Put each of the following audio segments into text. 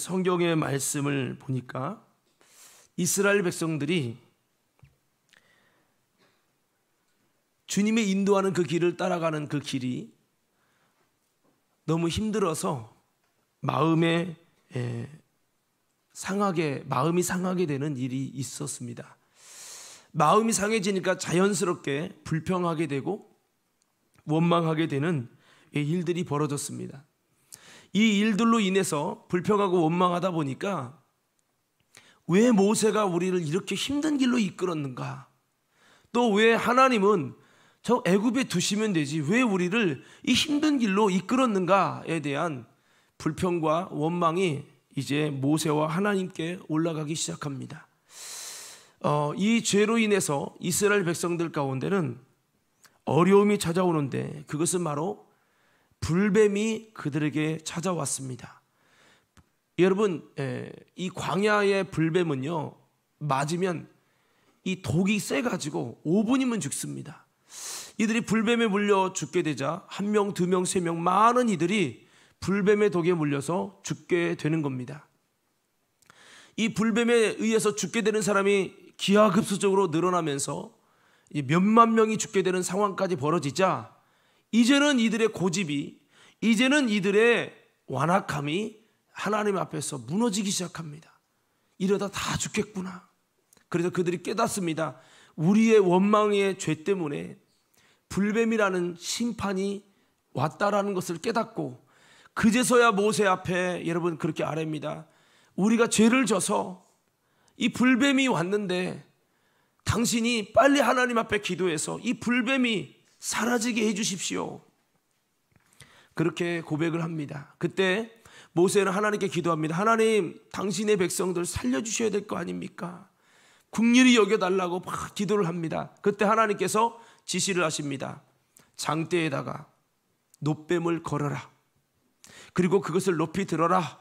성경의 말씀을 보니까 이스라엘 백성들이 주님의 인도하는 그 길을 따라가는 그 길이 너무 힘들어서 마음이 상하게 되는 일이 있었습니다. 마음이 상해지니까 자연스럽게 불평하게 되고 원망하게 되는 일들이 벌어졌습니다. 이 일들로 인해서 불평하고 원망하다 보니까 왜 모세가 우리를 이렇게 힘든 길로 이끌었는가? 또 왜 하나님은 저 애굽에 두시면 되지 왜 우리를 이 힘든 길로 이끌었는가에 대한 불평과 원망이 이제 모세와 하나님께 올라가기 시작합니다. 이 죄로 인해서 이스라엘 백성들 가운데는 어려움이 찾아오는데 그것은 바로 불뱀이 그들에게 찾아왔습니다. 여러분, 이 광야의 불뱀은요, 맞으면 이 독이 세가지고 5분이면 죽습니다. 이들이 불뱀에 물려 죽게 되자 1명, 2명, 3명 많은 이들이 불뱀의 독에 물려서 죽게 되는 겁니다. 이 불뱀에 의해서 죽게 되는 사람이 기하급수적으로 늘어나면서 몇만 명이 죽게 되는 상황까지 벌어지자 이제는 이들의 고집이, 이제는 이들의 완악함이 하나님 앞에서 무너지기 시작합니다. 이러다 다 죽겠구나. 그래서 그들이 깨닫습니다. 우리의 원망의 죄 때문에 불뱀이라는 심판이 왔다라는 것을 깨닫고 그제서야 모세 앞에 여러분 그렇게 아뢰입니다. 우리가 죄를 져서 이 불뱀이 왔는데 당신이 빨리 하나님 앞에 기도해서 이 불뱀이 사라지게 해주십시오. 그렇게 고백을 합니다. 그때 모세는 하나님께 기도합니다. 하나님, 당신의 백성들 살려주셔야 될 거 아닙니까? 긍휼히 여겨달라고 막 기도를 합니다. 그때 하나님께서 지시를 하십니다. 장대에다가 놋뱀을 걸어라. 그리고 그것을 높이 들어라.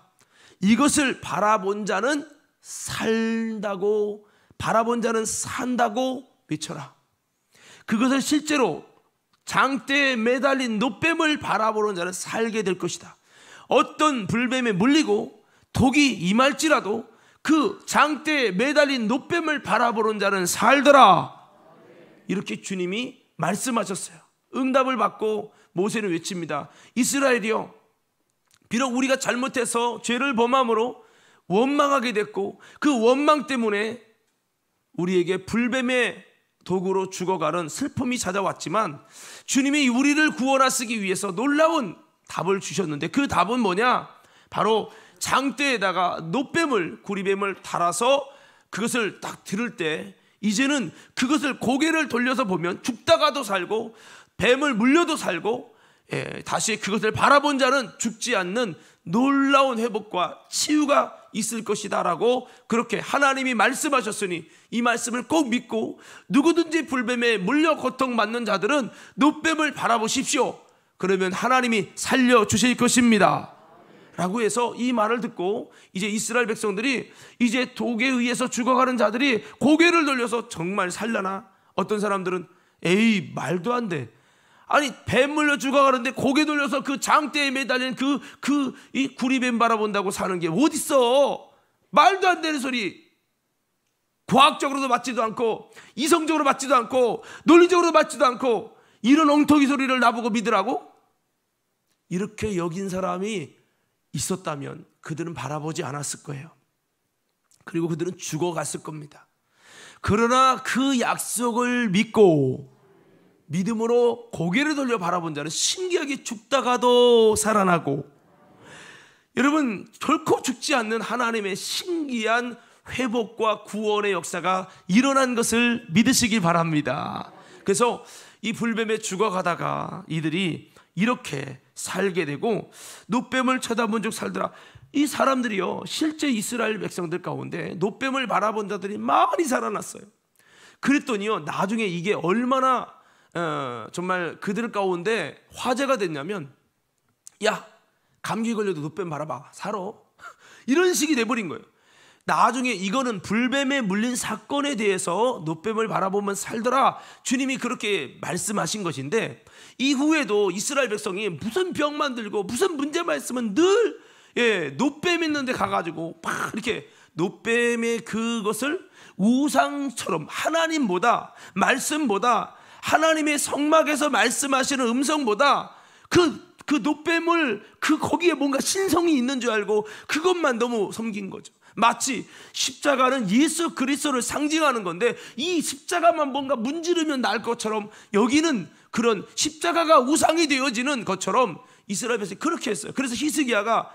이것을 바라본 자는 살다고, 바라본 자는 산다고 외쳐라. 그것을 실제로 장대에 매달린 놋뱀을 바라보는 자는 살게 될 것이다. 어떤 불뱀에 물리고 독이 임할지라도 그 장대에 매달린 놋뱀을 바라보는 자는 살더라. 이렇게 주님이 말씀하셨어요. 응답을 받고 모세는 외칩니다. 이스라엘이여, 비록 우리가 잘못해서 죄를 범함으로 원망하게 됐고 그 원망 때문에 우리에게 불뱀의 독으로 죽어가는 슬픔이 찾아왔지만 주님이 우리를 구원하시기 위해서 놀라운 답을 주셨는데 그 답은 뭐냐? 바로 장대에다가 놋뱀을, 구리뱀을 달아서 그것을 딱 들을 때 이제는 그것을 고개를 돌려서 보면 죽다가도 살고 뱀을 물려도 살고 다시 그것을 바라본 자는 죽지 않는 놀라운 회복과 치유가 있을 것이다 라고 그렇게 하나님이 말씀하셨으니 이 말씀을 꼭 믿고 누구든지 불뱀에 물려 고통받는 자들은 놋뱀을 바라보십시오. 그러면 하나님이 살려주실 것입니다 라고 해서 이 말을 듣고 이제 이스라엘 백성들이 이제 독에 의해서 죽어가는 자들이 고개를 돌려서 정말 살려나? 어떤 사람들은 에이 말도 안 돼. 아니 뱀 물려 죽어가는데 고개 돌려서 그 장대에 매달린 이 구리뱀 바라본다고 사는 게 어딨어? 말도 안 되는 소리. 과학적으로도 맞지도 않고 이성적으로 맞지도 않고 논리적으로 맞지도 않고 이런 엉터기 소리를 나보고 믿으라고? 이렇게 여긴 사람이 있었다면 그들은 바라보지 않았을 거예요. 그리고 그들은 죽어갔을 겁니다. 그러나 그 약속을 믿고 믿음으로 고개를 돌려 바라본 자는 신기하게 죽다가도 살아나고, 여러분 결코 죽지 않는 하나님의 신기한 회복과 구원의 역사가 일어난 것을 믿으시길 바랍니다. 그래서 이 불뱀에 죽어가다가 이들이 이렇게 살게 되고 놋뱀을 쳐다본 적 살더라. 이 사람들이요 실제 이스라엘 백성들 가운데 놋뱀을 바라본 자들이 많이 살아났어요. 그랬더니요 나중에 이게 얼마나 정말 그들 가운데 화제가 됐냐면, 야 감기 걸려도 놋뱀 바라봐 살아. 이런 식이 돼버린 거예요. 나중에 이거는 불뱀에 물린 사건에 대해서 놋뱀을 바라보면 살더라 주님이 그렇게 말씀하신 것인데, 이후에도 이스라엘 백성이 무슨 병만 들고 무슨 문제만 있으면 늘 노뱀 있는데 가가지고 막 이렇게 노뱀의 그것을 우상처럼 하나님보다, 말씀보다, 하나님의 성막에서 말씀하시는 음성보다 그 노뱀을 거기에 뭔가 신성이 있는 줄 알고 그것만 너무 섬긴 거죠. 마치 십자가는 예수 그리스도를 상징하는 건데 이 십자가만 뭔가 문지르면 날 것처럼 여기는 그런 십자가가 우상이 되어지는 것처럼 이스라엘 백성이 그렇게 했어요. 그래서 히스기야가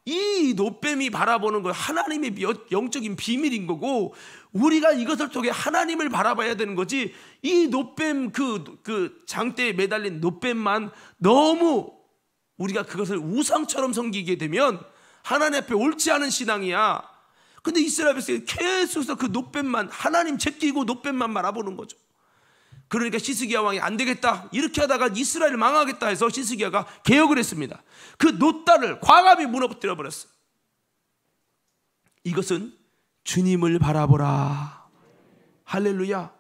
이 노뱀이 바라보는 거 하나님의 영적인 비밀인 거고 우리가 이것을 통해 하나님을 바라봐야 되는 거지, 이 노뱀 그 장대에 매달린 노뱀만 너무 우리가 그것을 우상처럼 섬기게 되면 하나님 앞에 옳지 않은 신앙이야. 근데 이스라엘 백성이 계속해서 그 노뱀만, 하나님 제끼고 노뱀만 바라보는 거죠. 그러니까 히스기야 왕이 안 되겠다, 이렇게 하다가 이스라엘을 망하겠다 해서 히스기야가 개혁을 했습니다. 그 노다를 과감히 무너뜨려 버렸어요. 이것은 주님을 바라보라. 할렐루야.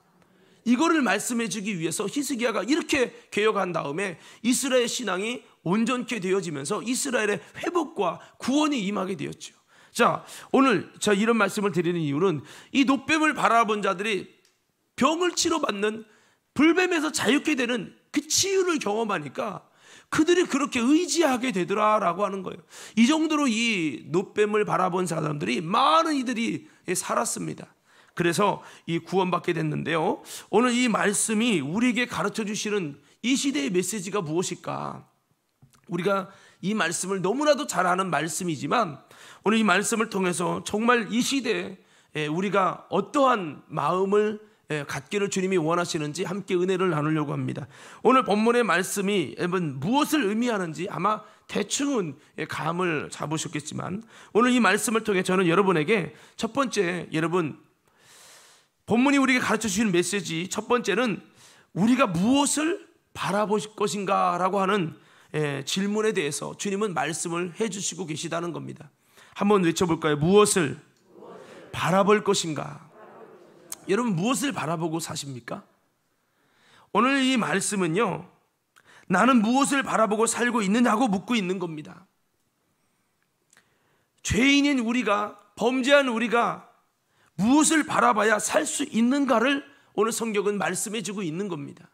이거를 말씀해 주기 위해서 히스기야가 이렇게 개혁한 다음에 이스라엘 신앙이 온전케 되어지면서 이스라엘의 회복과 구원이 임하게 되었죠. 자, 오늘 이런 말씀을 드리는 이유는 이 노뱀을 바라본 자들이 병을 치료받는, 불뱀에서 자유케 되는 그 치유를 경험하니까 그들이 그렇게 의지하게 되더라라고 하는 거예요. 이 정도로 이 노뱀을 바라본 사람들이, 많은 이들이 살았습니다. 그래서 이 구원받게 됐는데요, 오늘 이 말씀이 우리에게 가르쳐 주시는 이 시대의 메시지가 무엇일까? 우리가 이 말씀을 너무나도 잘 아는 말씀이지만 오늘 이 말씀을 통해서 정말 이 시대에 우리가 어떠한 마음을 갖기를 주님이 원하시는지 함께 은혜를 나누려고 합니다. 오늘 본문의 말씀이 여러분 무엇을 의미하는지 아마 대충은 감을 잡으셨겠지만 오늘 이 말씀을 통해 저는 여러분에게 첫 번째, 여러분 본문이 우리에게 가르쳐 주시는 메시지 첫 번째는 우리가 무엇을 바라볼 것인가 라고 하는 질문에 대해서 주님은 말씀을 해주시고 계시다는 겁니다. 한번 외쳐볼까요? 무엇을 바라볼 것인가? 여러분 무엇을 바라보고 사십니까? 오늘 이 말씀은요, 나는 무엇을 바라보고 살고 있느냐고 묻고 있는 겁니다. 죄인인 우리가, 범죄한 우리가 무엇을 바라봐야 살 수 있는가를 오늘 성경은 말씀해 주고 있는 겁니다.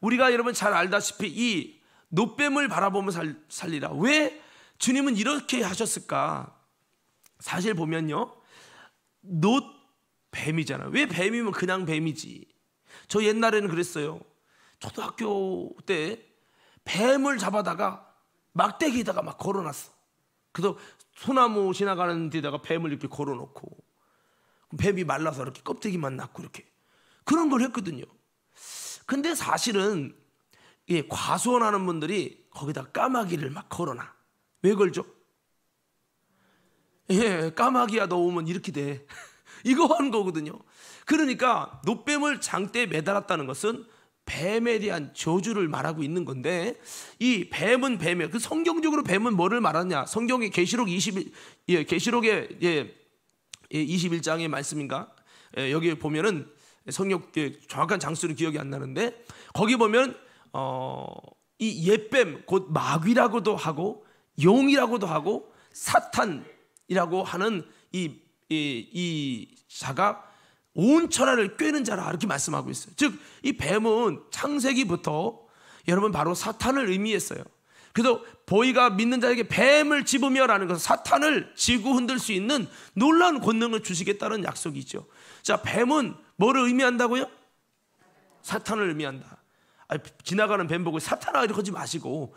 우리가 여러분 잘 알다시피 이 노뱀을 바라보며 살리라. 왜 주님은 이렇게 하셨을까? 사실 보면요, 뱀이잖아요. 왜 뱀이면 그냥 뱀이지. 저 옛날에는 그랬어요. 초등학교 때 뱀을 잡아다가 막대기에다가 막 걸어놨어. 그래서 소나무 지나가는 데다가 뱀을 이렇게 걸어놓고 뱀이 말라서 이렇게 껍데기만 났고 이렇게 그런 걸 했거든요. 근데 사실은 과수원하는 분들이 거기다 까마귀를 막 걸어놔. 왜 걸죠? 까마귀야 너 오면 이렇게 돼. 이거 하는 거거든요. 그러니까 노뱀을 장대에 매달았다는 것은 뱀에 대한 저주를 말하고 있는 건데, 이 뱀은 뱀이에요. 그 성경적으로 뱀은 뭐를 말하냐? 성경의 계시록의 21장의 말씀인가? 여기 보면은 성경 정확한 장수는 기억이 안 나는데 거기 보면 이 옛뱀 곧 마귀라고도 하고 용이라고도 하고 사탄이라고 하는 이 자가 온 천하를 꿰는 자라 이렇게 말씀하고 있어요. 즉 이 뱀은 창세기부터 여러분 바로 사탄을 의미했어요. 그래서 보이가 믿는 자에게 뱀을 집으며라는 것은 사탄을 지고 흔들 수 있는 놀라운 권능을 주시겠다는 약속이죠. 자, 뱀은 뭐를 의미한다고요? 사탄을 의미한다. 지나가는 뱀 보고 사탄아 이렇게 하지 마시고,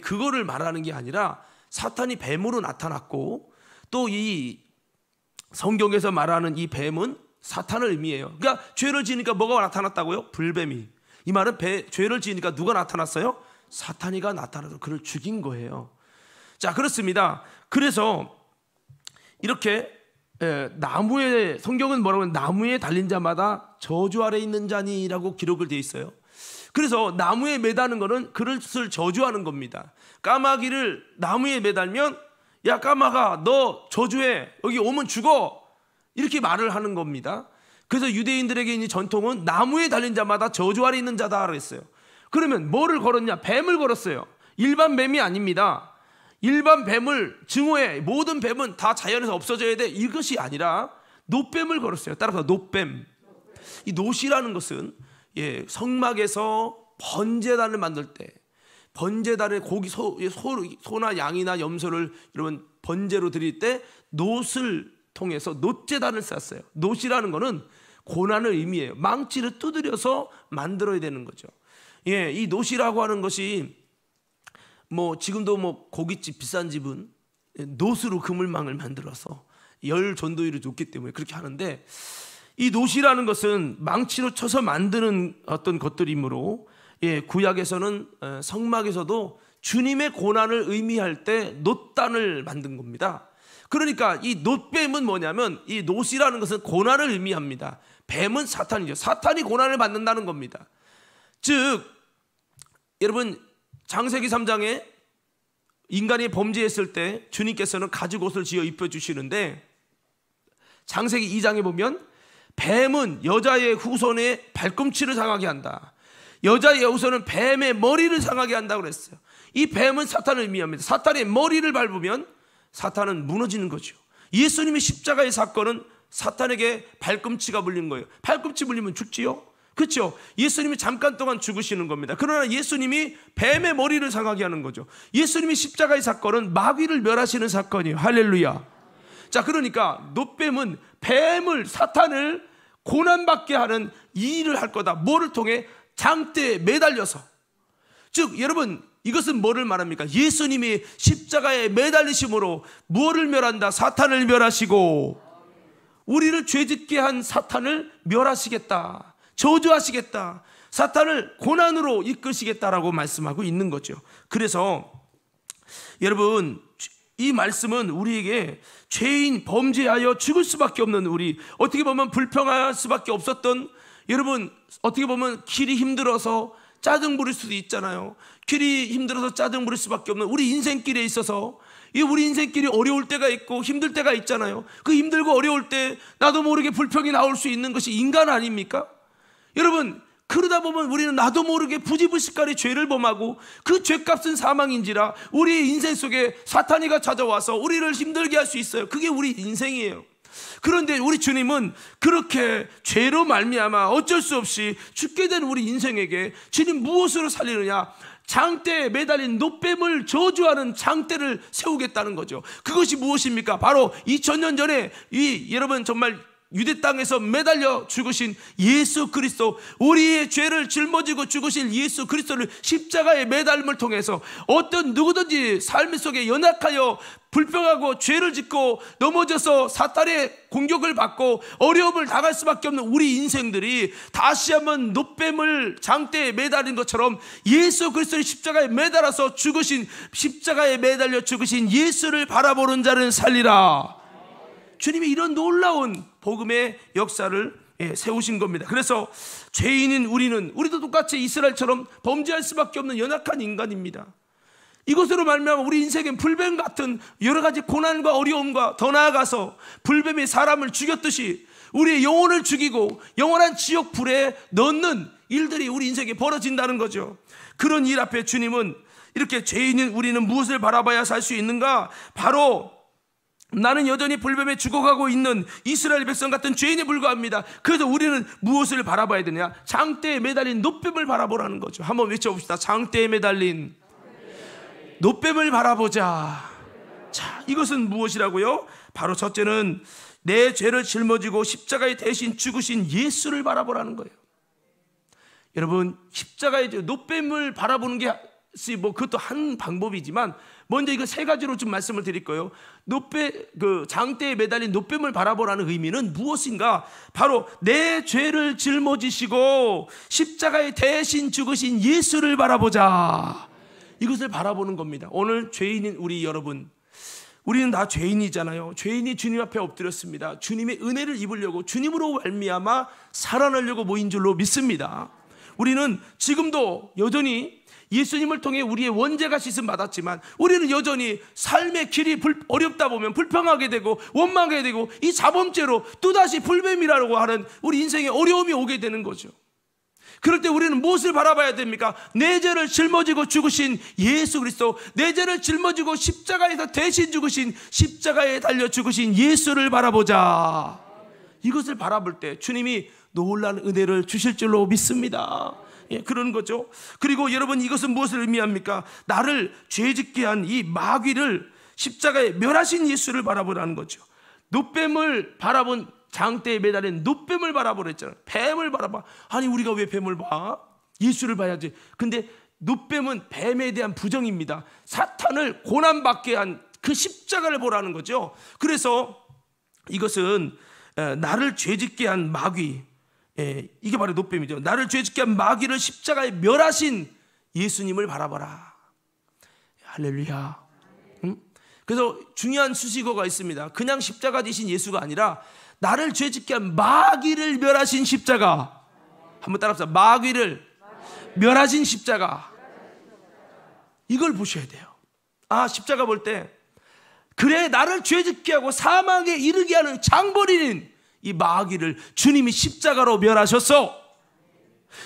그거를 말하는 게 아니라 사탄이 뱀으로 나타났고 또 이 성경에서 말하는 이 뱀은 사탄을 의미해요. 그러니까 죄를 지으니까 뭐가 나타났다고요? 불뱀이. 이 말은 죄를 지으니까 누가 나타났어요? 사탄이가 나타나서 그를 죽인 거예요. 자, 그렇습니다. 그래서 이렇게 나무에, 성경은 뭐라고 하면 나무에 달린 자마다 저주 아래 있는 자니라고 기록을 되어 있어요. 그래서 나무에 매다는 거는 그것을 저주하는 겁니다. 까마귀를 나무에 매달면 야 까마가 너 저주해, 여기 오면 죽어, 이렇게 말을 하는 겁니다. 그래서 유대인들에게 있는 전통은 나무에 달린 자마다 저주 아래 있는 자다 그랬어요. 그러면 뭐를 걸었냐? 뱀을 걸었어요. 일반 뱀이 아닙니다. 일반 뱀을 증오해. 모든 뱀은 다 자연에서 없어져야 돼. 이것이 아니라 놋뱀을 걸었어요. 따라서 놋뱀. 이 놋이라는 것은 성막에서 번제단을 만들 때, 번제단에 고기 소나 양이나 염소를 여러분 번제로 드릴 때 놋을 통해서 놋제단을 쌓았어요. 놋이라는 것은 고난을 의미해요. 망치를 두드려서 만들어야 되는 거죠. 이 놋이라고 하는 것이 지금도 고깃집 비싼 집은 놋으로 그물망을 만들어서 열 전도율이 좋기 때문에 그렇게 하는데, 이 놋이라는 것은 망치로 쳐서 만드는 어떤 것들이므로 구약에서는 성막에서도 주님의 고난을 의미할 때 놋단을 만든 겁니다. 그러니까 이 놋뱀은 뭐냐면, 이 놋이라는 것은 고난을 의미합니다. 뱀은 사탄이죠. 사탄이 고난을 받는다는 겁니다. 즉 여러분, 창세기 3장에 인간이 범죄했을 때 주님께서는 가죽 옷을 지어 입혀주시는데, 창세기 2장에 보면 뱀은 여자의 후손의 발꿈치를 상하게 한다, 여자의 후손은 뱀의 머리를 상하게 한다고 그랬어요. 이 뱀은 사탄을 의미합니다. 사탄의 머리를 밟으면 사탄은 무너지는 거죠. 예수님의 십자가의 사건은 사탄에게 발꿈치가 물린 거예요. 발꿈치 물리면 죽지요? 그렇죠? 예수님이 잠깐 동안 죽으시는 겁니다. 그러나 예수님이 뱀의 머리를 상하게 하는 거죠. 예수님의 십자가의 사건은 마귀를 멸하시는 사건이에요. 할렐루야. 자, 그러니까 놋뱀은 뱀을, 사탄을 고난받게 하는 이 일을 할 거다. 뭐를 통해? 장대에 매달려서. 즉 여러분, 이것은 뭐를 말합니까? 예수님이 십자가에 매달리심으로 무엇을 멸한다? 사탄을 멸하시고 우리를 죄짓게 한 사탄을 멸하시겠다, 저주하시겠다, 사탄을 고난으로 이끄시겠다라고 말씀하고 있는 거죠. 그래서 여러분, 이 말씀은 우리에게 죄인, 범죄하여 죽을 수밖에 없는 우리, 어떻게 보면 불평할 수밖에 없었던, 여러분 어떻게 보면 길이 힘들어서 짜증 부릴 수도 있잖아요. 길이 힘들어서 짜증 부릴 수밖에 없는 우리 인생길에 있어서, 우리 인생길이 어려울 때가 있고 힘들 때가 있잖아요. 그 힘들고 어려울 때 나도 모르게 불평이 나올 수 있는 것이 인간 아닙니까? 여러분, 그러다 보면 우리는 나도 모르게 부지불식간에 죄를 범하고 그 죄값은 사망인지라 우리 인생 속에 사탄이가 찾아와서 우리를 힘들게 할 수 있어요. 그게 우리 인생이에요. 그런데 우리 주님은 그렇게 죄로 말미암아 어쩔 수 없이 죽게 된 우리 인생에게 주님 무엇으로 살리느냐? 장대에 매달린 놋뱀을 저주하는 장대를 세우겠다는 거죠. 그것이 무엇입니까? 바로 2000년 전에 여러분 정말 유대 땅에서 매달려 죽으신 예수 그리스도, 우리의 죄를 짊어지고 죽으신 예수 그리스도를 십자가의 매달림을 통해서 어떤 누구든지 삶 속에 연약하여 불평하고 죄를 짓고 넘어져서 사탄의 공격을 받고 어려움을 당할 수밖에 없는 우리 인생들이 다시 한번 놋뱀을 장대에 매달린 것처럼 예수 그리스도의 십자가에 매달아서 죽으신, 십자가에 매달려 죽으신 예수를 바라보는 자는 살리라. 주님이 이런 놀라운 복음의 역사를 세우신 겁니다. 그래서 죄인인 우리도 똑같이 이스라엘처럼 범죄할 수밖에 없는 연약한 인간입니다. 이것으로 말미암아 우리 인생엔 불뱀 같은 여러 가지 고난과 어려움과 더 나아가서 불뱀이 사람을 죽였듯이 우리의 영혼을 죽이고 영원한 지옥 불에 넣는 일들이 우리 인생에 벌어진다는 거죠. 그런 일 앞에 주님은 이렇게 죄인인 우리는 무엇을 바라봐야 살 수 있는가? 바로 나는 여전히 불뱀에 죽어가고 있는 이스라엘 백성 같은 죄인에 불과합니다. 그래서 우리는 무엇을 바라봐야 되냐? 장대에 매달린 놋뱀을 바라보라는 거죠. 한번 외쳐봅시다. 장대에 매달린 놋뱀을 바라보자. 자, 이것은 무엇이라고요? 바로 첫째는 내 죄를 짊어지고 십자가에 대신 죽으신 예수를 바라보라는 거예요. 여러분, 십자가에 놋뱀을 바라보는 게 그것도 한 방법이지만 먼저 이거 세 가지로 좀 말씀을 드릴 거예요. 장대에 매달린 놋뱀을 바라보라는 의미는 무엇인가? 바로 내 죄를 짊어지시고 십자가에 대신 죽으신 예수를 바라보자. 이것을 바라보는 겁니다. 오늘 죄인인 우리 여러분, 우리는 다 죄인이잖아요. 죄인이 주님 앞에 엎드렸습니다. 주님의 은혜를 입으려고, 주님으로 말미암아 살아나려고 모인 줄로 믿습니다. 우리는 지금도 여전히 예수님을 통해 우리의 원죄가 씻음 받았지만 우리는 여전히 삶의 길이 어렵다 보면 불평하게 되고 원망하게 되고 이 자범죄로 또다시 불뱀이라고 하는 우리 인생에 어려움이 오게 되는 거죠. 그럴 때 우리는 무엇을 바라봐야 됩니까? 내 죄를 짊어지고 죽으신 예수 그리스도, 내 죄를 짊어지고 십자가에서 대신 죽으신, 십자가에 달려 죽으신 예수를 바라보자. 이것을 바라볼 때 주님이 놀라운 은혜를 주실 줄로 믿습니다. 예, 그런 거죠. 그리고 여러분, 이것은 무엇을 의미합니까? 나를 죄짓게 한 이 마귀를 십자가에 멸하신 예수를 바라보라는 거죠. 놋뱀을 바라본, 장대에 매달린 놋뱀을 바라보라 했잖아요. 뱀을 바라봐. 아니, 우리가 왜 뱀을 봐? 예수를 봐야지. 근데 놋뱀은 뱀에 대한 부정입니다. 사탄을 고난받게 한 그 십자가를 보라는 거죠. 그래서 이것은 나를 죄짓게 한 마귀, 이게 바로 놋뱀이죠. 나를 죄짓게 한 마귀를 십자가에 멸하신 예수님을 바라봐라. 할렐루야. 그래서 중요한 수식어가 있습니다. 그냥 십자가 지신 예수가 아니라 나를 죄짓게 한 마귀를 멸하신 십자가. 한번 따라합시다. 마귀를 멸하신 십자가. 이걸 보셔야 돼요. 아, 십자가 볼 때, 그래, 나를 죄짓게 하고 사망에 이르게 하는 장본인인 이 마귀를 주님이 십자가로 멸하셨어.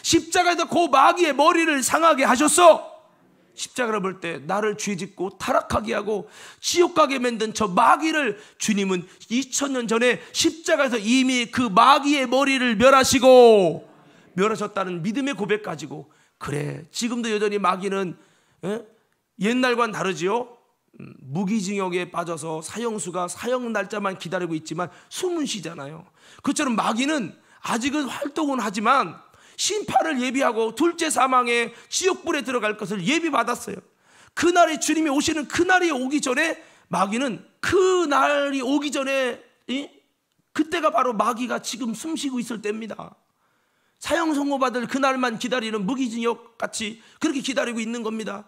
십자가에서 그 마귀의 머리를 상하게 하셨어. 십자가를 볼 때 나를 죄짓고 타락하게 하고 지옥 가게 만든 저 마귀를 주님은 2000년 전에 십자가에서 이미 그 마귀의 머리를 멸하셨다는 믿음의 고백 가지고, 그래, 지금도 여전히 마귀는 옛날과는 다르지요. 무기징역에 빠져서 사형수가 사형 날짜만 기다리고 있지만 숨은 쉬잖아요. 그처럼 마귀는 아직은 활동은 하지만 심판을 예비하고 둘째 사망에 지옥불에 들어갈 것을 예비받았어요. 그날이 주님이 오시는 그날이 오기 전에, 마귀는 그날이 오기 전에, 그때가 바로 마귀가 지금 숨쉬고 있을 때입니다. 사형 선고받을 그날만 기다리는 무기징역 같이 그렇게 기다리고 있는 겁니다.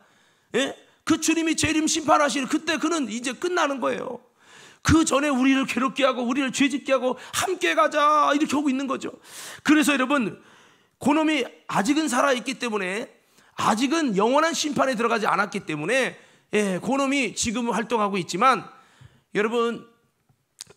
그 주님이 재림 심판하시는 그때 그는 이제 끝나는 거예요. 그 전에 우리를 괴롭게 하고 우리를 죄짓게 하고 함께 가자 이렇게 하고 있는 거죠. 그래서 여러분, 그놈이 아직은 살아있기 때문에, 아직은 영원한 심판에 들어가지 않았기 때문에, 그놈이 지금 활동하고 있지만, 여러분,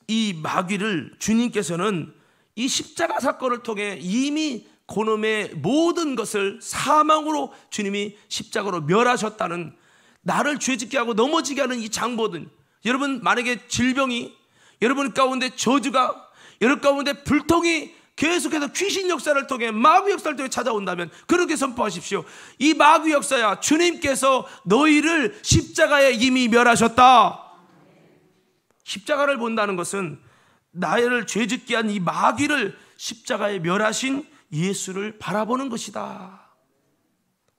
이 마귀를 주님께서는 이 십자가 사건을 통해 이미 그놈의 모든 것을 사망으로 주님이 십자가로 멸하셨다는, 나를 죄짓게 하고 넘어지게 하는 이 장보든, 여러분, 만약에 질병이, 여러분 가운데 저주가, 여러분 가운데 불통이 계속해서 귀신 역사를 통해, 마귀 역사를 통해 찾아온다면 그렇게 선포하십시오. 이 마귀 역사야, 주님께서 너희를 십자가에 이미 멸하셨다. 십자가를 본다는 것은 나를 죄짓게 한 이 마귀를 십자가에 멸하신 예수를 바라보는 것이다.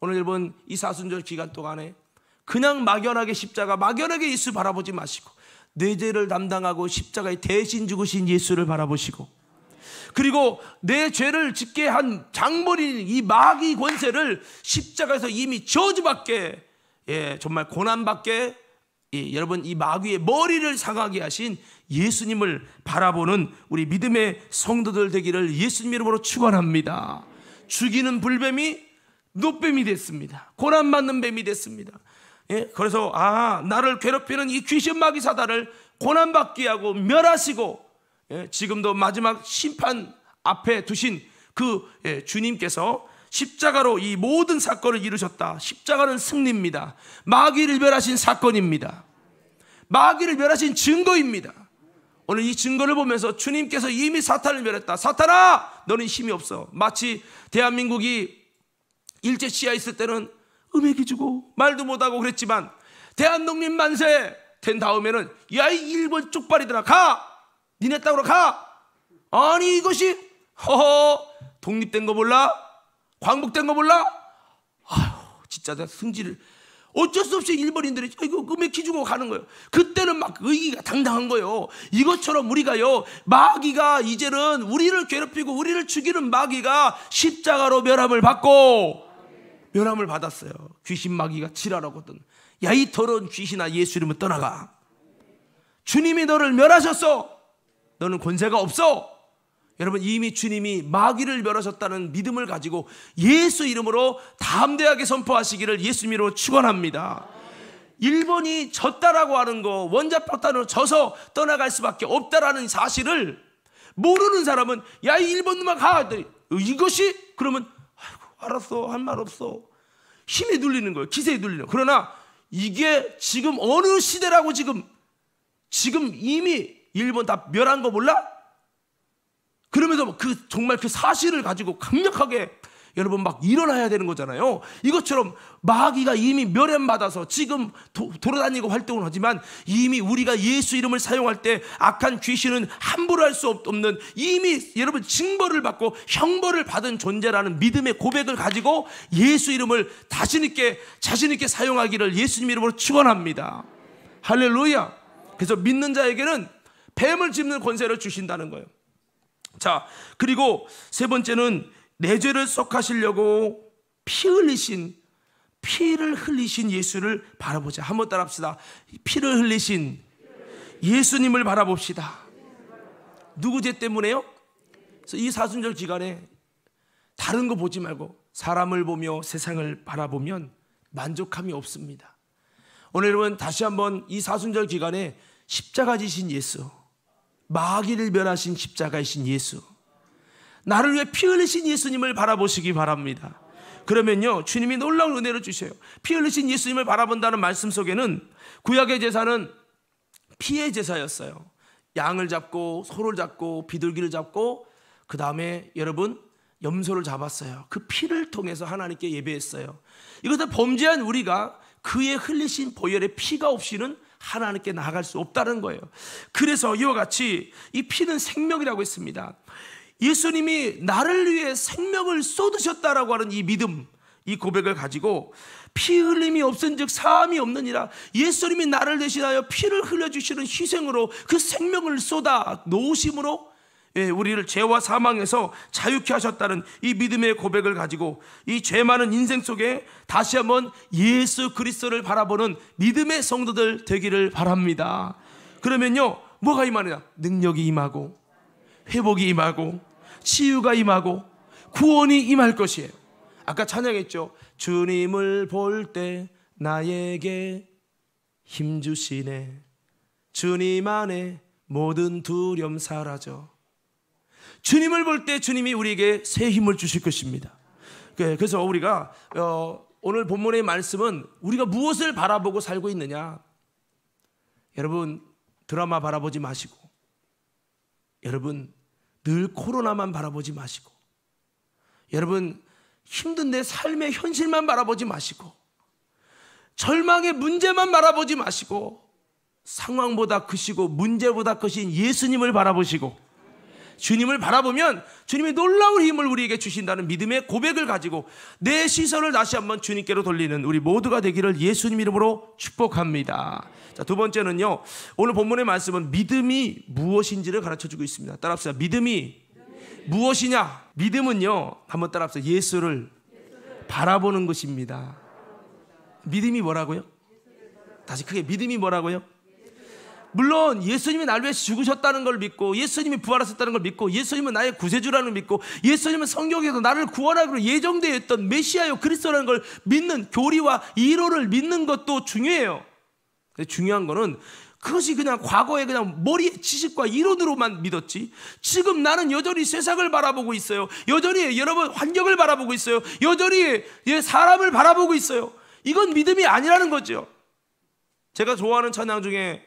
오늘 여러분, 이 사순절 기간 동안에 그냥 막연하게 십자가, 막연하게 예수 바라보지 마시고, 내 죄를 담당하고 십자가에 대신 죽으신 예수를 바라보시고, 그리고 내 죄를 짓게 한 장본인 이 마귀 권세를 십자가에서 이미 저주받게, 정말 고난받게, 여러분, 이 마귀의 머리를 상하게 하신 예수님을 바라보는 우리 믿음의 성도들 되기를 예수님 이름으로 축원합니다. 죽이는 불뱀이 놋뱀이 됐습니다. 고난받는 뱀이 됐습니다. 그래서 나를 괴롭히는 이 귀신 마귀 사단을 고난받게 하고 멸하시고, 지금도 마지막 심판 앞에 두신 그 주님께서 십자가로 이 모든 사건을 이루셨다. 십자가는 승리입니다. 마귀를 멸하신 사건입니다. 마귀를 멸하신 증거입니다. 오늘 이 증거를 보면서 주님께서 이미 사탄을 멸했다. 사탄아, 너는 힘이 없어. 마치 대한민국이 일제시야 있을 때는 음액이 주고 말도 못하고 그랬지만, 대한독립 만세 된 다음에는, 야, 이 일본 쪽발이들아, 가! 니네 땅으로 가! 아니, 이것이 독립된 거 몰라? 광복된 거 몰라? 아휴, 진짜 내가 승질을, 어쩔 수 없이 일본인들이 이거 음액 주고 가는 거예요. 그때는 막 의기가 당당한 거예요. 이것처럼 우리가요, 마귀가 이제는 우리를 괴롭히고 우리를 죽이는 마귀가 십자가로 멸함을 받았어요. 귀신 마귀가 지랄하거든. 야, 이 더러운 귀신아, 예수 이름은 떠나가. 주님이 너를 멸하셨어. 너는 권세가 없어. 여러분, 이미 주님이 마귀를 멸하셨다는 믿음을 가지고 예수 이름으로 담대하게 선포하시기를 예수님 이름으로 축원합니다. 일본이 졌다라고 하는 거, 원자폭탄으로 져서 떠나갈 수밖에 없다라는 사실을 모르는 사람은, 야, 이 일본 놈아 가. 이것이, 그러면 아이고, 알았어, 할 말 없어. 힘에 눌리는 거예요. 기세에 눌리는 거예요. 그러나 이게 지금 어느 시대라고 지금 이미 일본 다 멸한 거 몰라? 그러면서 정말 그 사실을 가지고 강력하게 여러분 막 일어나야 되는 거잖아요. 이것처럼 마귀가 이미 멸함받아서 지금 돌아다니고 활동을 하지만 이미 우리가 예수 이름을 사용할 때 악한 귀신은 함부로 할 수 없는 이미 여러분 징벌을 받고 형벌을 받은 존재라는 믿음의 고백을 가지고 예수 이름을 자신 있게 사용하기를 예수님 이름으로 축원합니다. 할렐루야. 그래서 믿는 자에게는 뱀을 짚는 권세를 주신다는 거예요. 자, 그리고 세 번째는 내 죄를 속하시려고 피를 흘리신 예수를 바라보자. 한번 따라합시다. 피를 흘리신 예수님을 바라봅시다. 누구 죄 때문에요? 그래서 이 사순절 기간에 다른 거 보지 말고 사람을 보며 세상을 바라보면 만족함이 없습니다. 오늘 여러분 다시 한번 이 사순절 기간에 십자가 지신 예수, 마귀를 멸하신 십자가이신 예수, 나를 위해 피 흘리신 예수님을 바라보시기 바랍니다. 그러면요 주님이 놀라운 은혜를 주셔요. 피 흘리신 예수님을 바라본다는 말씀 속에는 구약의 제사는 피의 제사였어요. 양을 잡고 소를 잡고 비둘기를 잡고 그 다음에 여러분 염소를 잡았어요. 그 피를 통해서 하나님께 예배했어요. 이것을 범죄한 우리가 그의 흘리신 보혈의 피가 없이는 하나님께 나아갈 수 없다는 거예요. 그래서 이와 같이 이 피는 생명이라고 했습니다. 예수님이 나를 위해 생명을 쏟으셨다라고 하는 이 믿음, 이 고백을 가지고 피 흘림이 없은즉 사함이 없느니라. 예수님이 나를 대신하여 피를 흘려주시는 희생으로 그 생명을 쏟아 놓으심으로 우리를 죄와 사망에서 자유케 하셨다는 이 믿음의 고백을 가지고 이 죄 많은 인생 속에 다시 한번 예수 그리스도를 바라보는 믿음의 성도들 되기를 바랍니다. 그러면요 뭐가 임하느냐? 능력이 임하고 회복이 임하고 치유가 임하고 구원이 임할 것이에요. 아까 찬양했죠. 주님을 볼 때 나에게 힘 주시네. 주님 안에 모든 두려움 사라져. 주님을 볼 때 주님이 우리에게 새 힘을 주실 것입니다. 그래서 우리가 오늘 본문의 말씀은 우리가 무엇을 바라보고 살고 있느냐. 여러분 드라마 바라보지 마시고, 여러분 늘 코로나만 바라보지 마시고, 여러분 힘든 내 삶의 현실만 바라보지 마시고, 절망의 문제만 바라보지 마시고, 상황보다 크시고 문제보다 크신 예수님을 바라보시고, 주님을 바라보면 주님이 놀라운 힘을 우리에게 주신다는 믿음의 고백을 가지고 내 시선을 다시 한번 주님께로 돌리는 우리 모두가 되기를 예수님 이름으로 축복합니다. 자, 두 번째는요, 오늘 본문의 말씀은 믿음이 무엇인지를 가르쳐주고 있습니다. 따라합시다. 믿음이 무엇이냐? 믿음은요, 한번 따라합시다. 예수를 바라보는 것입니다. 믿음이 뭐라고요? 다시 크게, 믿음이 뭐라고요? 물론 예수님이 나를 위해 죽으셨다는 걸 믿고, 예수님이 부활하셨다는 걸 믿고, 예수님은 나의 구세주라는 걸 믿고, 예수님은 성경에서 나를 구원하기로 예정되어 있던 메시아요 그리스도라는 걸 믿는 교리와 이론을 믿는 것도 중요해요. 근데 중요한 거는 그것이 그냥 과거에 그냥 머리의 지식과 이론으로만 믿었지, 지금 나는 여전히 세상을 바라보고 있어요. 여전히 여러분 환경을 바라보고 있어요. 여전히 사람을 바라보고 있어요. 이건 믿음이 아니라는 거죠. 제가 좋아하는 찬양 중에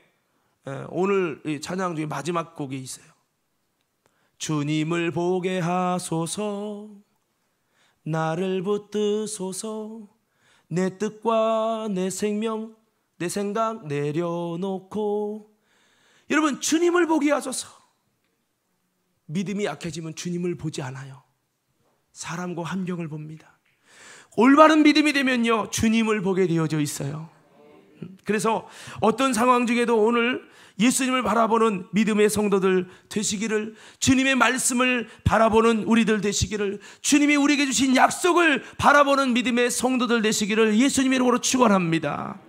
오늘 이 찬양 중에 마지막 곡이 있어요. 주님을 보게 하소서, 나를 붙드소서, 내 뜻과 내 생명 내 생각 내려놓고. 여러분 주님을 보게 하소서. 믿음이 약해지면 주님을 보지 않아요. 사람과 환경을 봅니다. 올바른 믿음이 되면요 주님을 보게 되어져 있어요. 그래서 어떤 상황 중에도 오늘 예수님을 바라보는 믿음의 성도들 되시기를, 주님의 말씀을 바라보는 우리들 되시기를, 주님이 우리에게 주신 약속을 바라보는 믿음의 성도들 되시기를 예수님의 이름으로 축원합니다.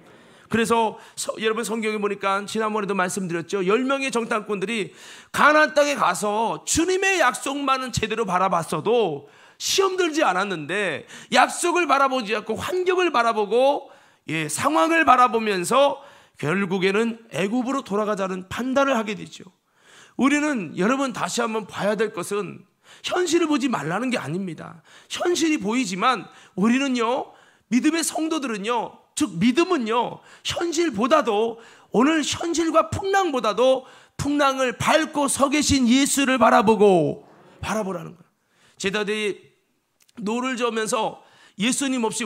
그래서 여러분 성경에 보니까 지난번에도 말씀드렸죠. 10명의 정탐꾼들이 가나안 땅에 가서 주님의 약속만은 제대로 바라봤어도 시험 들지 않았는데, 약속을 바라보지 않고 환경을 바라보고 상황을 바라보면서 결국에는 애굽으로 돌아가자는 판단을 하게 되죠. 우리는 여러분 다시 한번 봐야 될 것은 현실을 보지 말라는 게 아닙니다. 현실이 보이지만 우리는요, 믿음의 성도들은요, 즉 믿음은요, 현실보다도, 오늘 현실과 풍랑보다도 풍랑을 밟고 서 계신 예수를 바라보라는 거예요. 제자들이 노를 저으면서 예수님 없이,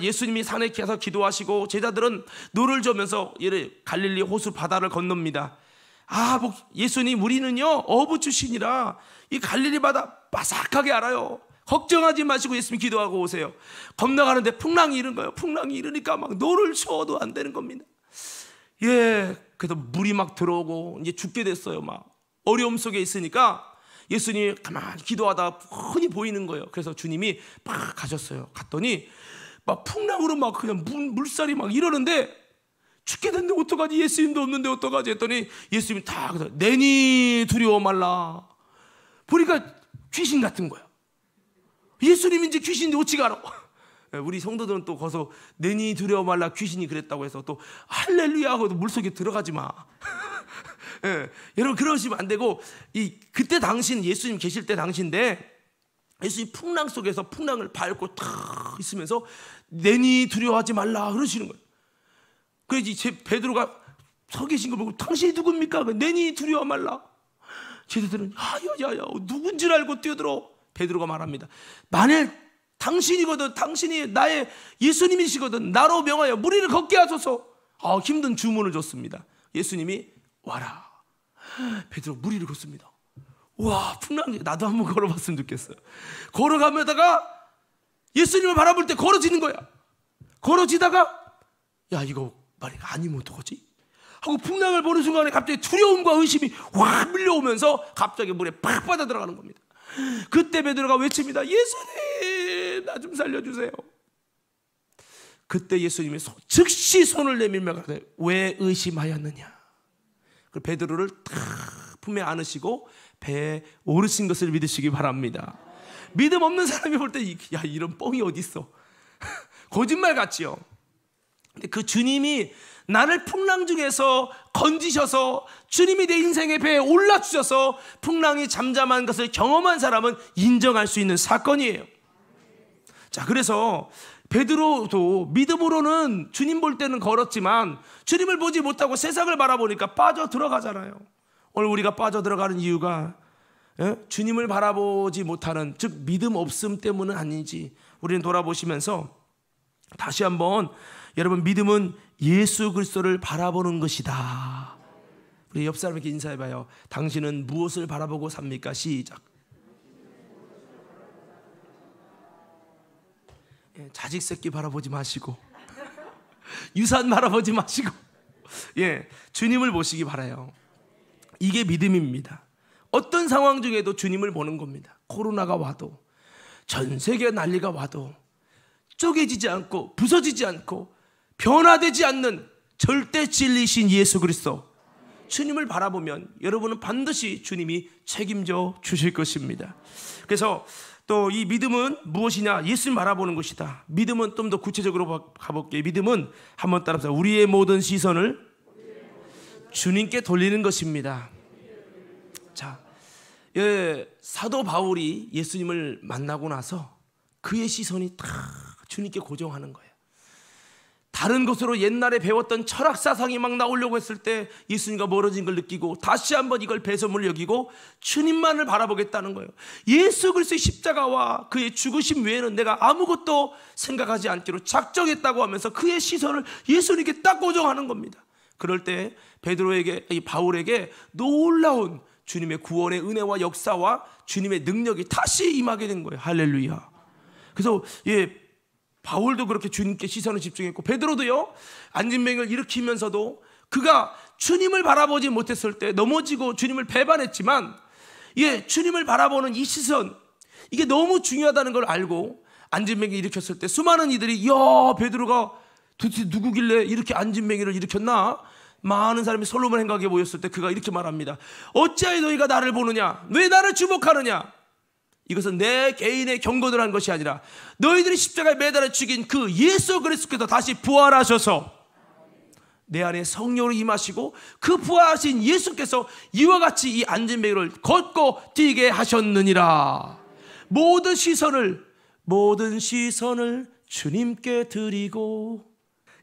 예수님이 산에 가서 기도하시고 제자들은 노를 저으면서 갈릴리 호수 바다를 건넙니다. 예수님, 우리는요 어부 출신이라 이 갈릴리 바다 바삭하게 알아요. 걱정하지 마시고 예수님 기도하고 오세요. 건너가는데 풍랑이 이른 거예요. 풍랑이 이르니까 막 노를 저어도 안 되는 겁니다. 그래서 물이 막 들어오고 이제 죽게 됐어요. 막 어려움 속에 있으니까 예수님이 가만히 기도하다 흔히 보이는 거예요. 그래서 주님이 막 가셨어요. 갔더니 막 풍랑으로 막 그냥 물살이 막 이러는데 죽게 됐는데 어떡하지? 예수님도 없는데 어떡하지? 했더니 예수님이 다 그래서 내니 두려워 말라. 보니까 귀신 같은 거야. 예수님이 이제 귀신인지 어찌가 알아? 우리 성도들은 또 거기서 내니 두려워 말라, 귀신이 그랬다고 해서 또 할렐루야 하고 물속에 들어가지 마. 여러분 그러시면 안 되고, 그때 당시는 예수님 계실 때 당시인데 예수님 풍랑 속에서 풍랑을 밟고 탁 있으면서 내니 두려워하지 말라 그러시는 거예요. 그래서 베드로가 서 계신 걸 보고 당신이 누굽니까? 내니 두려워 말라. 제자들은 야야야 누군지 알고 뛰어들어. 베드로가 말합니다. 만일 당신이거든, 당신이 나의 예수님이시거든, 나로 명하여 무리를 걷게 하소서. 힘든 주문을 줬습니다. 예수님이 와라. 베드로 무리를 걷습니다. 와, 풍랑, 나도 한번 걸어봤으면 좋겠어요. 걸어가면다가 예수님을 바라볼 때 걸어지는 거야. 걸어지다가 이거 말이야 아니면 어떡하지? 하고 풍랑을 보는 순간에 갑자기 두려움과 의심이 확 밀려오면서 갑자기 물에 팍 빠져 들어가는 겁니다. 그때 베드로가 외칩니다. 예수님, 나 좀 살려주세요. 그때 예수님이 즉시 손을 내밀며 가되 왜 의심하였느냐. 그 베드로를 탁 품에 안으시고 배에 오르신 것을 믿으시기 바랍니다. 믿음 없는 사람이 볼 때 이런 뻥이 어디 있어? 거짓말 같지요. 근데 그 주님이 나를 풍랑 중에서 건지셔서 주님이 내 인생의 배에 올라주셔서 풍랑이 잠잠한 것을 경험한 사람은 인정할 수 있는 사건이에요. 자, 그래서 베드로도 믿음으로는 주님 볼 때는 걸었지만 주님을 보지 못하고 세상을 바라보니까 빠져 들어가잖아요. 오늘 우리가 빠져 들어가는 이유가 주님을 바라보지 못하는, 즉 믿음 없음 때문은 아닌지 우리는 돌아보시면서 다시 한번, 여러분, 믿음은 예수 그리스도를 바라보는 것이다. 우리 옆 사람에게 인사해봐요. 당신은 무엇을 바라보고 삽니까? 시작. 자식 새끼 바라보지 마시고 유산 바라보지 마시고 주님을 보시기 바라요. 이게 믿음입니다. 어떤 상황 중에도 주님을 보는 겁니다. 코로나가 와도, 전 세계 난리가 와도 쪼개지지 않고 부서지지 않고 변화되지 않는 절대 진리신 예수 그리스도, 주님을 바라보면 여러분은 반드시 주님이 책임져 주실 것입니다. 그래서 또 이 믿음은 무엇이냐? 예수님 바라보는 것이다. 믿음은 좀 더 구체적으로 가볼게요. 믿음은 한번 따라서 우리의 모든 시선을 주님께 돌리는 것입니다. 자, 사도 바울이 예수님을 만나고 나서 그의 시선이 다 주님께 고정하는 거예요. 다른 것으로 옛날에 배웠던 철학 사상이 막 나오려고 했을 때 예수님과 멀어진 걸 느끼고 다시 한번 이걸 배설물을 여기고 주님만을 바라보겠다는 거예요. 예수 그리스도의 십자가와 그의 죽으심 외에는 내가 아무것도 생각하지 않기로 작정했다고 하면서 그의 시선을 예수님께 딱 고정하는 겁니다. 그럴 때 베드로에게, 바울에게 놀라운 주님의 구원의 은혜와 역사와 주님의 능력이 다시 임하게 된 거예요. 할렐루야. 그래서 바울도 그렇게 주님께 시선을 집중했고, 베드로도요, 안진뱅이를 일으키면서도 그가 주님을 바라보지 못했을 때 넘어지고 주님을 배반했지만, 주님을 바라보는 이 시선, 이게 너무 중요하다는 걸 알고 안진뱅이 일으켰을 때 수많은 이들이 베드로가 도대체 누구길래 이렇게 안진뱅이를 일으켰나? 많은 사람이 솔로몬 행각에 모였을 때 그가 이렇게 말합니다. 어찌하여 너희가 나를 보느냐? 왜 나를 주목하느냐? 이것은 내 개인의 경건을 한 것이 아니라 너희들이 십자가에 매달아 죽인 그 예수 그리스도께서 다시 부활하셔서 내 안에 성령으로 임하시고 그 부활하신 예수께서 이와 같이 이 안전벨을 걷고 뛰게 하셨느니라. 모든 시선을 주님께 드리고,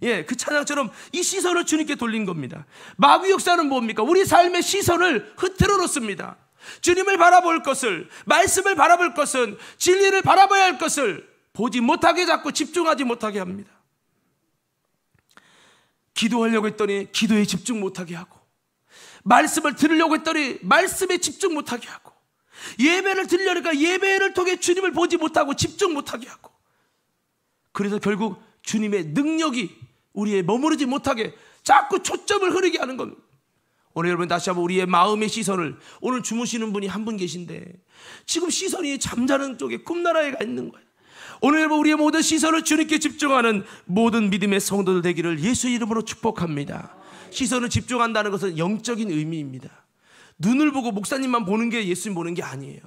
그 찬양처럼 이 시선을 주님께 돌린 겁니다. 마귀 역사는 뭡니까? 우리 삶의 시선을 흐트러 놓습니다. 주님을 바라볼 것을, 말씀을 바라볼 것은, 진리를 바라봐야 할 것을 보지 못하게 자꾸 집중하지 못하게 합니다. 기도하려고 했더니 기도에 집중 못하게 하고, 말씀을 들으려고 했더니 말씀에 집중 못하게 하고, 예배를 드리려니까 예배를 통해 주님을 보지 못하고 집중 못하게 하고, 그래서 결국 주님의 능력이 우리에 머무르지 못하게 자꾸 초점을 흐리게 하는 겁니다. 오늘 여러분 다시 한번 우리의 마음의 시선을, 오늘 주무시는 분이 한 분 계신데 지금 시선이 잠자는 쪽에 꿈나라에 가 있는 거예요. 오늘 여러분 우리의 모든 시선을 주님께 집중하는 모든 믿음의 성도들 되기를 예수 이름으로 축복합니다. 시선을 집중한다는 것은 영적인 의미입니다. 눈을 보고 목사님만 보는 게 예수님 보는 게 아니에요.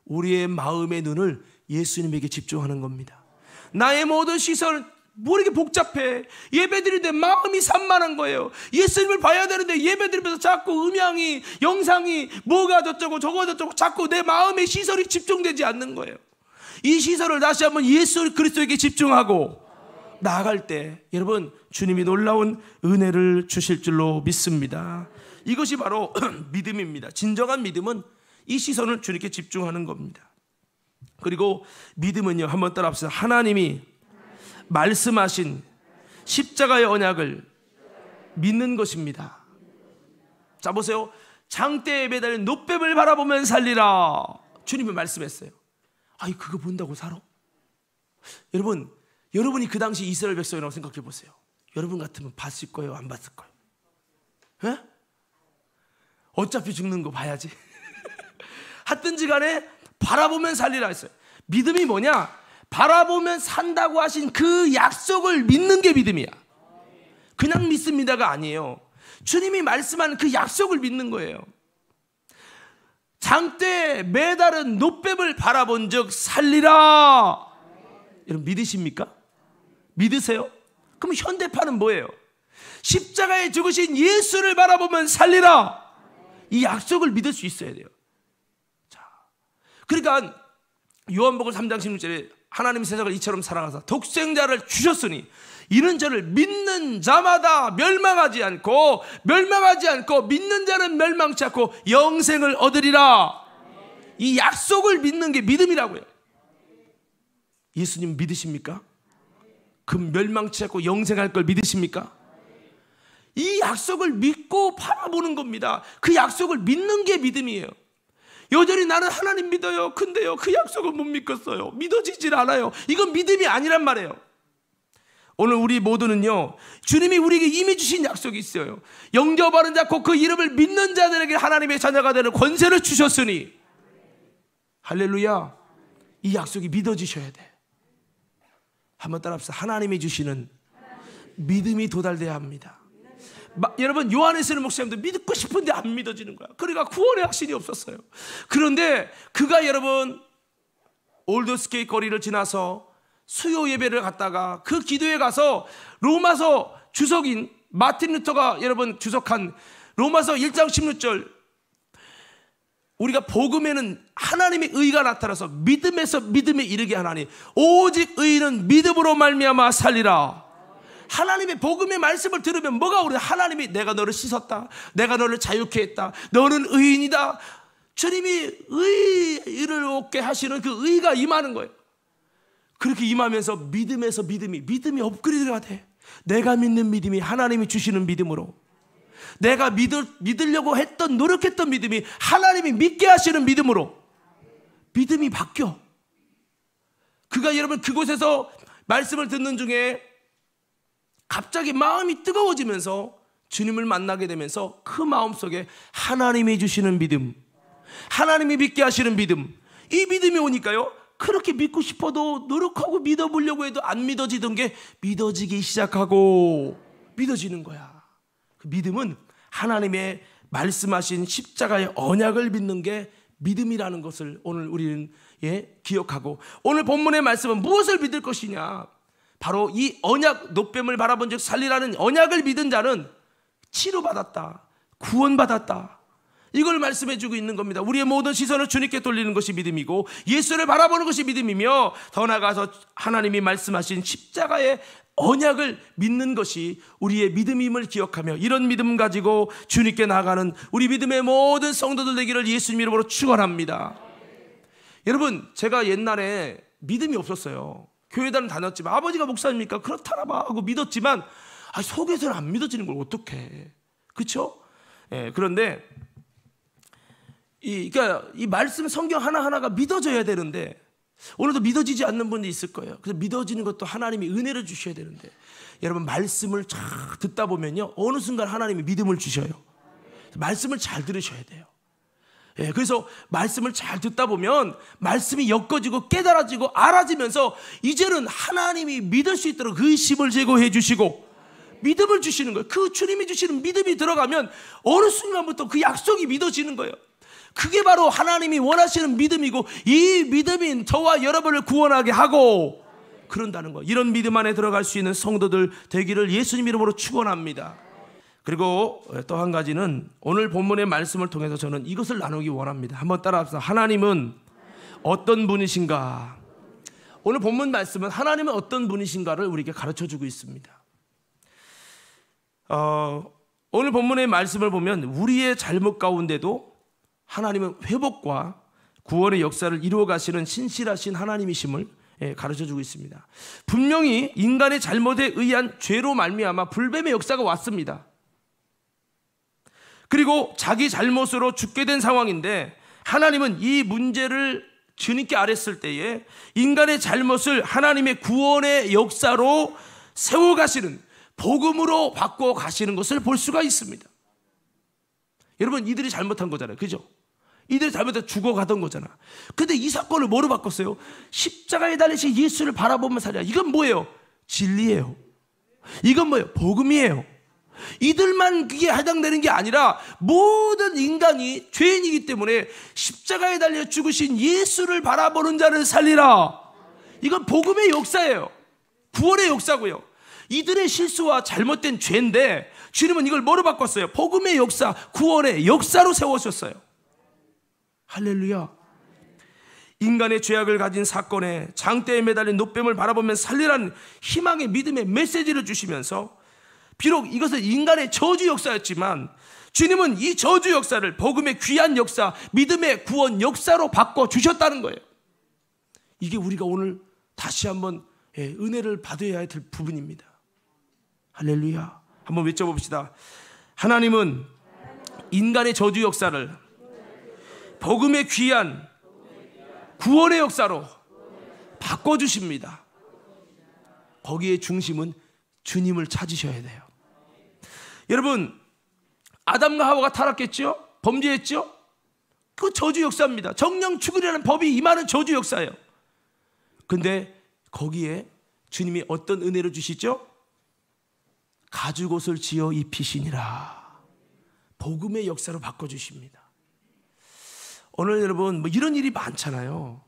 우리의 마음의 눈을 예수님에게 집중하는 겁니다. 나의 모든 시선을 모르게 복잡해. 예배드리는데 마음이 산만한 거예요. 예수님을 봐야 되는데 예배드리면서 자꾸 음향이, 영상이, 뭐가 저쩌고 저거 저쩌고 자꾸 내 마음의 시선이 집중되지 않는 거예요. 이 시선을 다시 한번 예수 그리스도에게 집중하고 나아갈 때 여러분 주님이 놀라운 은혜를 주실 줄로 믿습니다. 이것이 바로 믿음입니다. 진정한 믿음은 이 시선을 주님께 집중하는 겁니다. 그리고 믿음은요, 한번 따라합시다. 하나님이 말씀하신 십자가의 언약을 믿는 것입니다. 자 보세요. 장대에 매달린 놋뱀을 바라보면 살리라. 주님이 말씀했어요. 아이 그거 본다고 살아? 여러분이 그 당시 이스라엘 백성이라고 생각해 보세요. 여러분 같으면 봤을 거예요, 안 봤을 거예요? 에? 어차피 죽는 거 봐야지. 하든지 간에 바라보면 살리라 했어요. 믿음이 뭐냐? 바라보면 산다고 하신 그 약속을 믿는 게 믿음이야. 그냥 믿습니다가 아니에요. 주님이 말씀하는 그 약속을 믿는 거예요. 장대에 매달은 놋뱀을 바라본 즉 살리라. 여러분 믿으십니까? 믿으세요? 그럼 현대파는 뭐예요? 십자가에 죽으신 예수를 바라보면 살리라. 이 약속을 믿을 수 있어야 돼요. 자, 그러니까 요한복음 3장 16절에 하나님 세상을 이처럼 사랑하사 독생자를 주셨으니 이는 저를 믿는 자마다 멸망하지 않고 믿는 자는 멸망치 않고 영생을 얻으리라. 이 약속을 믿는 게 믿음이라고요. 예수님 믿으십니까? 그 멸망치 않고 영생할 걸 믿으십니까? 이 약속을 믿고 바라보는 겁니다. 그 약속을 믿는 게 믿음이에요. 여전히 나는 하나님 믿어요. 근데요 그 약속을 못 믿겠어요. 믿어지질 않아요. 이건 믿음이 아니란 말이에요. 오늘 우리 모두는요, 주님이 우리에게 이미 주신 약속이 있어요. 영접하는 자 곧 그 이름을 믿는 자들에게 하나님의 자녀가 되는 권세를 주셨으니, 할렐루야. 이 약속이 믿어지셔야 돼. 한번 따라합시다. 하나님이 주시는 믿음이 도달돼야 합니다. 여러분 요한에서는 목사님도 믿고 싶은데 안 믿어지는 거야. 그러니까 구원의 확신이 없었어요. 그런데 그가 여러분 올드스케이 거리를 지나서 수요 예배를 갔다가 그 기도에 가서 로마서 주석인 마틴 루터가 여러분 주석한 로마서 1장 16절, 우리가 복음에는 하나님의 의가 나타나서 믿음에서 믿음에 이르게 하나니 오직 의인은 믿음으로 말미암아 살리라. 하나님의 복음의 말씀을 들으면 뭐가 오르냐? 하나님이 내가 너를 씻었다, 내가 너를 자유케 했다, 너는 의인이다. 주님이 의를 얻게 하시는 그 의가 임하는 거예요. 그렇게 임하면서 믿음에서 믿음이 업그레이드가 돼. 내가 믿는 믿음이 하나님이 주시는 믿음으로, 내가 믿으려고 했던 노력했던 믿음이 하나님이 믿게 하시는 믿음으로 믿음이 바뀌어. 그가 여러분 그곳에서 말씀을 듣는 중에 갑자기 마음이 뜨거워지면서 주님을 만나게 되면서 그 마음속에 하나님이 주시는 믿음, 하나님이 믿게 하시는 믿음, 이 믿음이 오니까요, 그렇게 믿고 싶어도 노력하고 믿어보려고 해도 안 믿어지던 게 믿어지기 시작하고 믿어지는 거야. 그 믿음은 하나님의 말씀하신 십자가의 언약을 믿는 게 믿음이라는 것을 오늘 우리는 기억하고, 오늘 본문의 말씀은 무엇을 믿을 것이냐? 바로 이 언약, 놋뱀을 바라본 즉 살리라는 언약을 믿은 자는 치료받았다, 구원받았다, 이걸 말씀해주고 있는 겁니다. 우리의 모든 시선을 주님께 돌리는 것이 믿음이고 예수를 바라보는 것이 믿음이며, 더 나아가서 하나님이 말씀하신 십자가의 언약을 믿는 것이 우리의 믿음임을 기억하며, 이런 믿음 가지고 주님께 나아가는 우리 믿음의 모든 성도들 되기를 예수님 이름으로 축원합니다. 여러분, 제가 옛날에 믿음이 없었어요. 교회다는 다녔지만, 아버지가 목사입니까? 그렇다라 하고 믿었지만 속에서는 안 믿어지는 걸 어떡해, 그렇죠? 그런데 그러니까 이 말씀 성경 하나하나가 믿어져야 되는데, 오늘도 믿어지지 않는 분이 있을 거예요. 그래서 믿어지는 것도 하나님이 은혜를 주셔야 되는데, 여러분 말씀을 잘 듣다 보면요, 어느 순간 하나님이 믿음을 주셔요. 말씀을 잘 들으셔야 돼요. 그래서 말씀을 잘 듣다 보면 말씀이 엮어지고 깨달아지고 알아지면서, 이제는 하나님이 믿을 수 있도록 의심을 제거해 주시고 믿음을 주시는 거예요. 그 주님이 주시는 믿음이 들어가면 어느 순간부터 그 약속이 믿어지는 거예요. 그게 바로 하나님이 원하시는 믿음이고, 이 믿음이 저와 여러분을 구원하게 하고 그런다는 거. 이런 믿음 안에 들어갈 수 있는 성도들 되기를 예수님 이름으로 축원합니다. 그리고 또 한 가지는, 오늘 본문의 말씀을 통해서 저는 이것을 나누기 원합니다. 한번 따라합시다. 하나님은 어떤 분이신가? 오늘 본문 말씀은 하나님은 어떤 분이신가를 우리에게 가르쳐주고 있습니다. 오늘 본문의 말씀을 보면 우리의 잘못 가운데도 하나님은 회복과 구원의 역사를 이루어 가시는 신실하신 하나님이심을 가르쳐주고 있습니다. 분명히 인간의 잘못에 의한 죄로 말미암아 불뱀의 역사가 왔습니다. 그리고 자기 잘못으로 죽게 된 상황인데, 하나님은 이 문제를 주님께 아뢰었을 때에 인간의 잘못을 하나님의 구원의 역사로 세워가시는, 복음으로 바꿔 가시는 것을 볼 수가 있습니다. 여러분, 이들이 잘못한 거잖아요, 그죠? 이들이 잘못해서 죽어가던 거잖아. 근데 이 사건을 뭐로 바꿨어요? 십자가에 달리신 예수를 바라보면 살려. 이건 뭐예요? 진리예요. 이건 뭐예요? 복음이에요. 이들만 그게 해당되는 게 아니라 모든 인간이 죄인이기 때문에 십자가에 달려 죽으신 예수를 바라보는 자를 살리라. 이건 복음의 역사예요. 구원의 역사고요. 이들의 실수와 잘못된 죄인데 주님은 이걸 뭐로 바꿨어요? 복음의 역사, 구원의 역사로 세워주셨어요. 할렐루야. 인간의 죄악을 가진 사건에 장대에 매달린 노뱀을 바라보면 살리라는 희망의 믿음의 메시지를 주시면서, 비록 이것은 인간의 저주 역사였지만 주님은 이 저주 역사를 복음의 귀한 역사, 믿음의 구원 역사로 바꿔주셨다는 거예요. 이게 우리가 오늘 다시 한번 은혜를 받아야 될 부분입니다. 할렐루야. 한번 외쳐봅시다. 하나님은 인간의 저주 역사를 복음의 귀한 구원의 역사로 바꿔주십니다. 거기에 중심은 주님을 찾으셔야 돼요. 여러분, 아담과 하와가 타락했죠? 범죄했죠? 그 저주 역사입니다. 정령 죽으려는 법이 임하는 저주 역사예요. 근데 거기에 주님이 어떤 은혜를 주시죠? 가죽옷을 지어 입히시니라. 복음의 역사로 바꿔주십니다. 오늘 여러분, 이런 일이 많잖아요.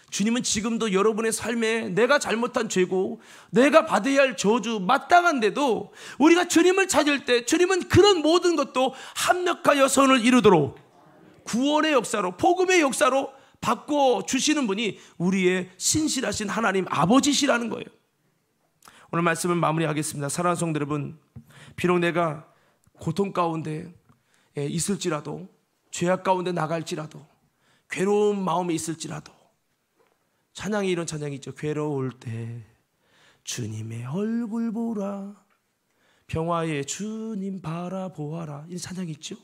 주님은 지금도 여러분의 삶에 내가 잘못한 죄고 내가 받아야 할 저주 마땅한데도 우리가 주님을 찾을 때 주님은 그런 모든 것도 합력하여 선을 이루도록 구원의 역사로, 복음의 역사로 바꿔주시는 분이 우리의 신실하신 하나님 아버지시라는 거예요. 오늘 말씀을 마무리하겠습니다. 사랑하는 성도 여러분, 비록 내가 고통 가운데 있을지라도, 죄악 가운데 나갈지라도, 괴로운 마음에 있을지라도, 찬양이 이런 찬양이 있죠. 괴로울 때 주님의 얼굴 보라, 평화의 주님 바라보아라, 이런 찬양이 있죠.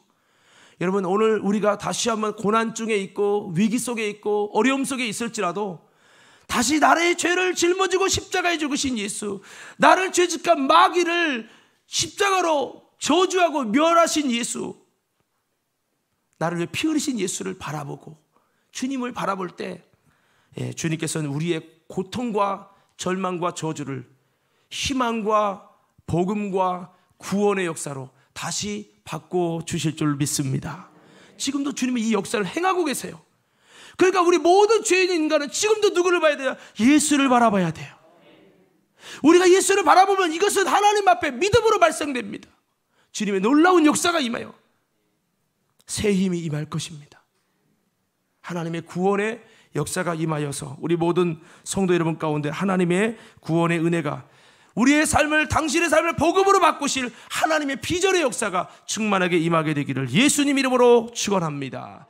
여러분, 오늘 우리가 다시 한번 고난 중에 있고 위기 속에 있고 어려움 속에 있을지라도 다시 나의 죄를 짊어지고 십자가에 죽으신 예수, 나를 죄짓한 마귀를 십자가로 저주하고 멸하신 예수, 나를 위해 피 흘리신 예수를 바라보고 주님을 바라볼 때 주님께서는 우리의 고통과 절망과 저주를 희망과 복음과 구원의 역사로 다시 바꿔주실 줄 믿습니다. 지금도 주님이 이 역사를 행하고 계세요. 그러니까 우리 모든 죄인 인간은 지금도 누구를 봐야 돼요? 예수를 바라봐야 돼요. 우리가 예수를 바라보면 이것은 하나님 앞에 믿음으로 발생됩니다. 주님의 놀라운 역사가 임하여 새 힘이 임할 것입니다. 하나님의 구원의 역사가 임하여서 우리 모든 성도 여러분 가운데 하나님의 구원의 은혜가 우리의 삶을, 당신의 삶을 복음으로 바꾸실 하나님의 비전의 역사가 충만하게 임하게 되기를 예수님 이름으로 축원합니다.